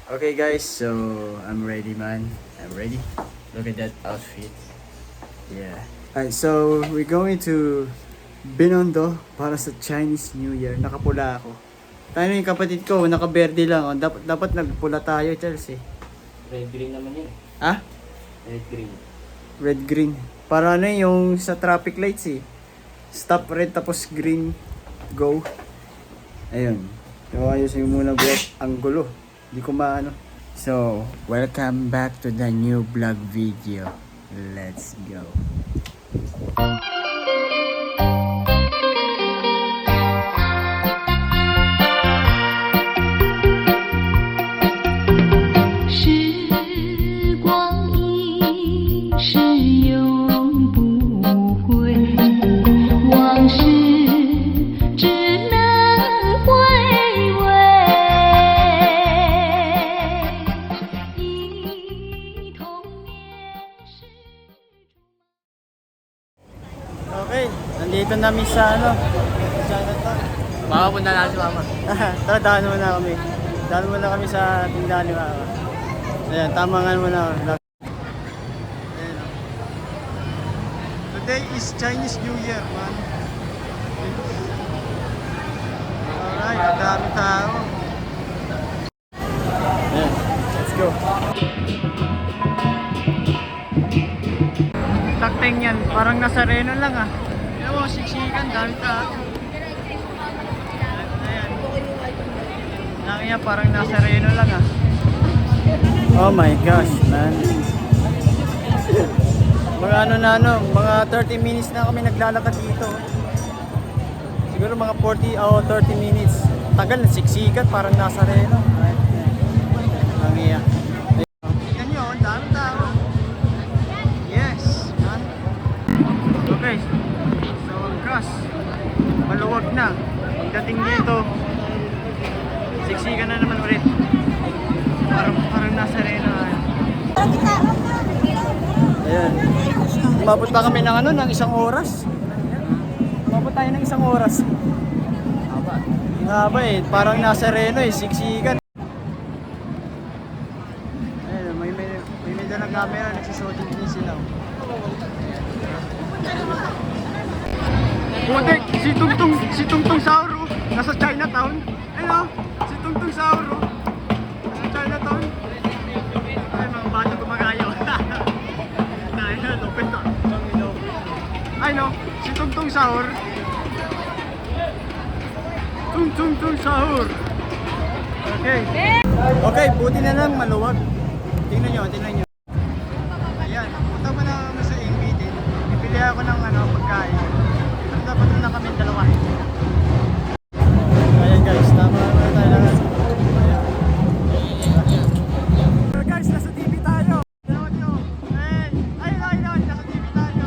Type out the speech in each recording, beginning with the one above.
Okay guys, so I'm ready man. I'm ready. Look at that outfit. Yeah. Alright, so we're going to Binondo para sa Chinese New Year. Nakapula ako. Tayo yung kapatid ko, nakaberde lang. Oh. Dapat nagpula tayo, Chelsea. Red green naman yun. Ah? Red green. Red green. Para ano yung sa traffic lights eh. Stop red tapos green. Go. Ayun. So ayusin muna bro. Ang gulo. Hindi ko maano. So, welcome back to the new vlog video. Let's go. Okay, nandito namin sa ano, Chinatown. Baka punta na si mama. Tara, daan muna kami. Daan muna kami sa tindahan ni Mama. Ayan, tamangan muna. Ayan. Today is Chinese New Year, man. Alright, ang dami tao. Ayan, let's go. Takteng yan, parang Nazareno lang ah. Ayan mo, siksikan, dami tao. Ayan. Nakaya parang Nazareno lang ah. Oh my gosh, man. Mga mga 30 minutes na kami naglalakad dito. Siguro mga 40 o 30 minutes. Tagal na siksikan, parang Nazareno. Nakaya. Tingnan nyo, ang dami tao. Yes, man. Okay. So, cross. Maluwag na. Pagdating dito, siksikan na naman ulit. Parang Nazareno. Ayan. Umabot pa kami ng ng isang oras. Umabot tayo ng isang oras. Haba. Haba eh. Parang Nazareno eh. Siksikan. Ayan. May dalang camera. Nagsishooting din sila. Putik! Si Tungtung Sauro. Nasa Chinatown. Ayun o. Si Tungtung Sauro. Nasa Chinatown. Ay, mga bata gumagayaw. Ay, lupit ah. Ay no, si Tungtung Saur. Tung Saur. Okay. Okay, buti na lang maluwag. Tingnan nyo. Ayan, punta mo na kami sa NBT. Bibili ako ng pagkain. Dapat na kami dalawa. Ayan guys, tama na tayo lahat. Ayan. Guys, nasa TV tayo. Tawag nyo. Ayun, nasa TV tayo.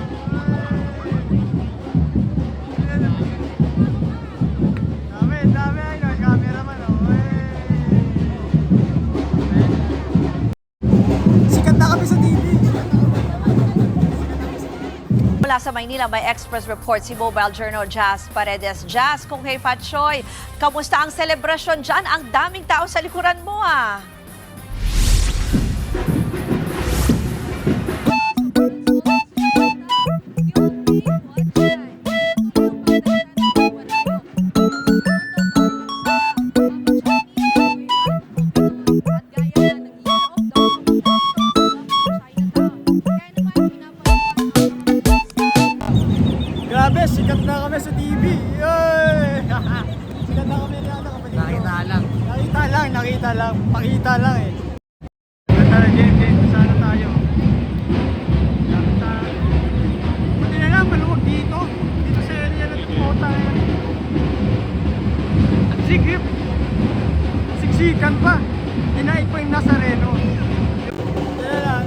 Dami, ayun, cameraman oh. Sikat na kami sa TV. Mula sa Maynila, may Express report si Mobile Journal Jazz Paredes. Jazz, kung kay Fat Choy, kamusta ang selebrasyon dyan? Ang daming tao sa likuran mo ah. Grabe, sikat na kami sa TV. Yay! Sikat na kami na kapatid ko. Nakita lang. Pakita lang eh. Tara, game. Sana tayo. Buti na lang, maluwag dito. Dito sa area na tumota. Ang sigip. Siksikan pa. Dinaig pa yung Nazareno. Tara lang.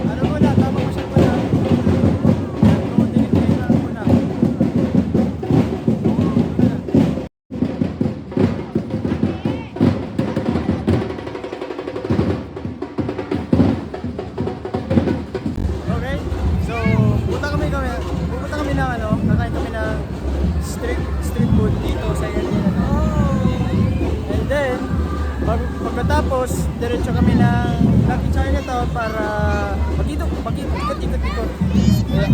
Ano muna, tama ko siya muna. Kakain kami ng street food dito sa area na. And then, bago Pagkatapos, diretso kami ng Lucky Chinatown para ikot-ikot. Kaya,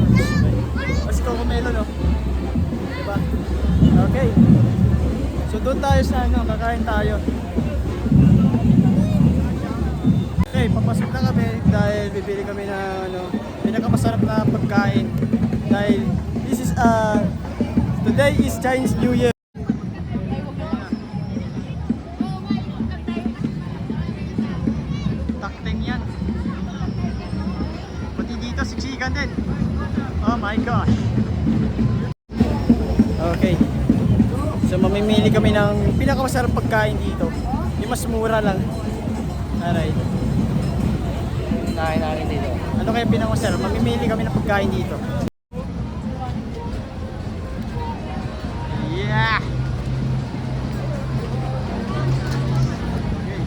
kasi Cocomelo, no? Diba? Okay. So doon tayo sa kakain tayo. Okay, papasok na kami dahil bibili kami ng pinakamasarap na pagkain. Dahil today is Chinese New Year. Takting yan. Pati dito siksikan din. Oh my gosh. Okay. So mamimili kami ng pinakamasarap pagkain dito. Yung mas mura lang. Alright. Kain namin dito. Ano kaya pinakamasarap? Mamimili kami ng pagkain dito. Yeah! Okay.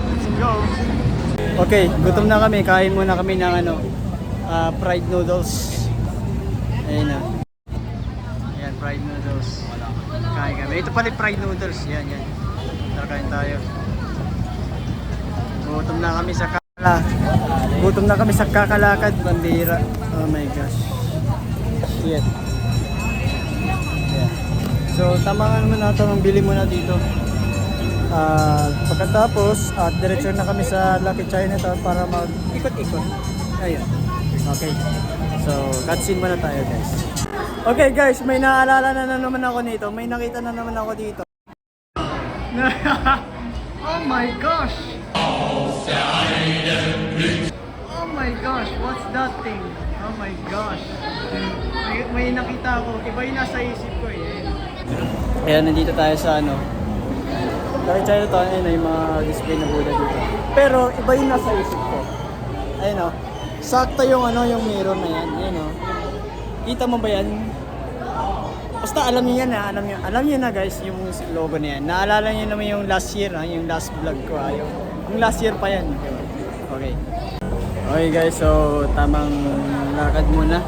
Let's go! Okay, gutom na kami. Kain muna kami ng fried noodles. Ayun na. Ayan, fried noodles. Kain kami. Ito pala yung fried noodles. Yan. Kain tayo. Gutom na kami sa kakalakad, bandera. Oh my gosh. Shit. Yeah. So tama nga naman natin ang bili muna dito. Pagkatapos diretso na kami sa Lucky Chinatown para mag-ikot-ikot. Ayun. Okay. So cutscene muna tayo, guys. Okay guys, may naalala na naman ako nito. May nakita na naman ako dito. Oh my gosh! Oh my gosh, what's that thing? Oh my gosh. May nakita ako, iba yung nasa isip ko eh. Kaya nandito tayo sa Lucky Chinatown, ayun yung mga display na Buddha dito. Pero iba yung nasa isip ko. Ayun o. Sakto yung yung mirror na yan. Ayun o. Kita mo ba yan? Basta alam niyo yan ha. Alam niyo na guys yung logo na yan. Naalala niyo naman yung last year ha. Yung last vlog ko ha. Yung last year pa yan. Okay. Okay guys, so tamang lakad muna.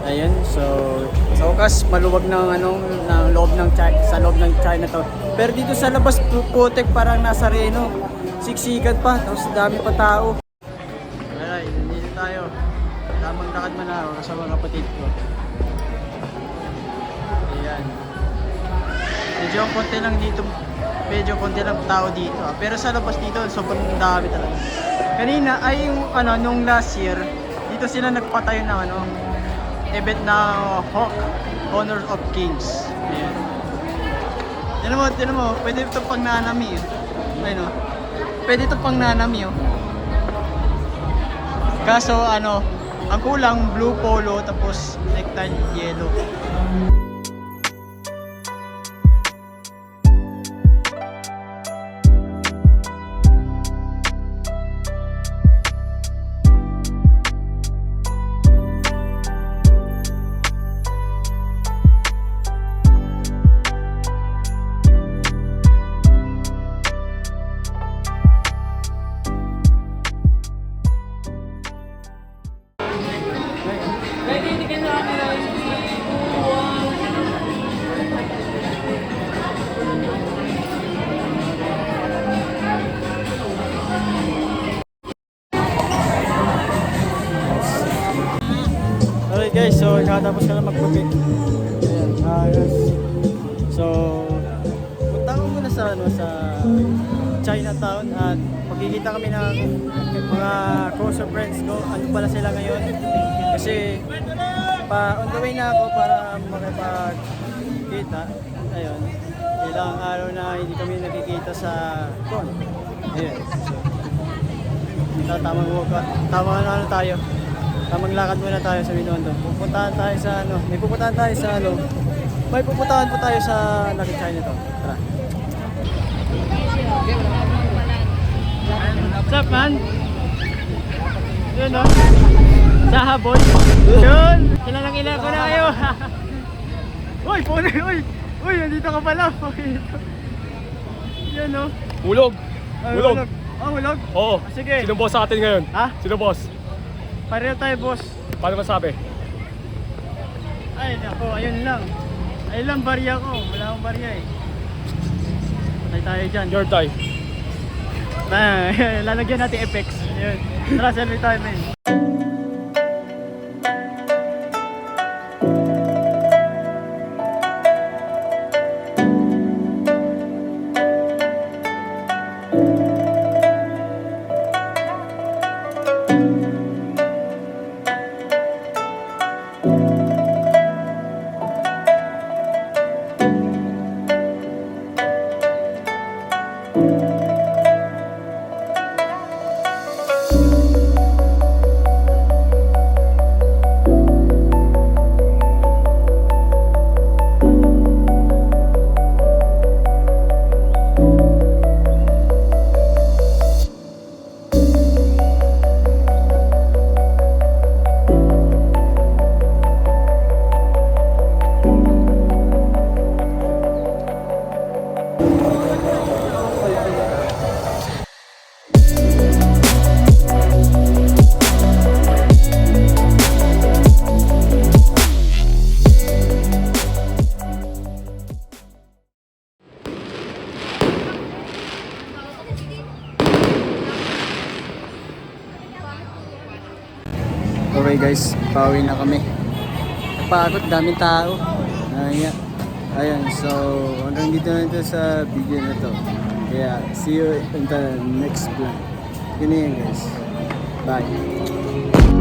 Ayun, so sa wakas maluwag ng sa loob ng Chinatown. Pero dito sa labas putek parang nasa Reno. Siksikan pa, tapos dami pa tao. Alright, dito tayo. Tamang lakad muna ako kasama kapatid ko. Ayan. Medyo konti lang tao dito. Pero sa labas dito, sobrang dami talaga. Kanina ay nung last year, dito sila nagpatayo ng event na Hawk, Honor of Kings. Ayan. Tinan mo, pwede ito pang nanami. Ayun o. Pwede ito pang nanami o. Kaso ang kulang blue polo tapos necktie yellow. Alright guys, so nakatapos ka lang magpapit. Ayan, so punta ko muna sa Chinatown at magkikita kami ng mga closer friends ko. Ano pala sila ngayon? Kasi on the way na ako para makipagkita. Ayun, ilang araw na hindi kami nakikita sa phone. Ayan, so tamang lakad muna tayo sa Binondo. Pupuntahan tayo sa may pupuntahan po tayo sa Lucky Chinatown. Tara. What's up, man? Yun o. Saha, boy. Yun. Ilan ko na kayo. Uy, pone. Uy, nandito ka pala. Yun o. Hulog! Hulog! Hulog? Oo. Sige. Sino boss sa atin ngayon? Ha? Sino boss? Pareho tayo, boss. Paano masabi? Ay, nako, ayun lang. Ayun lang barya ko. Wala akong barya eh. Tayo tayo dyan. Your tie. Lalagyan natin effects. Yun. Tara, selfie tayo, men. Okay guys, pauwi na kami. Napagod, daming tao. Ayan, so hanggang dito na ito sa video na to. Kaya, see you in the next vlog. Yun na yan guys. Bye.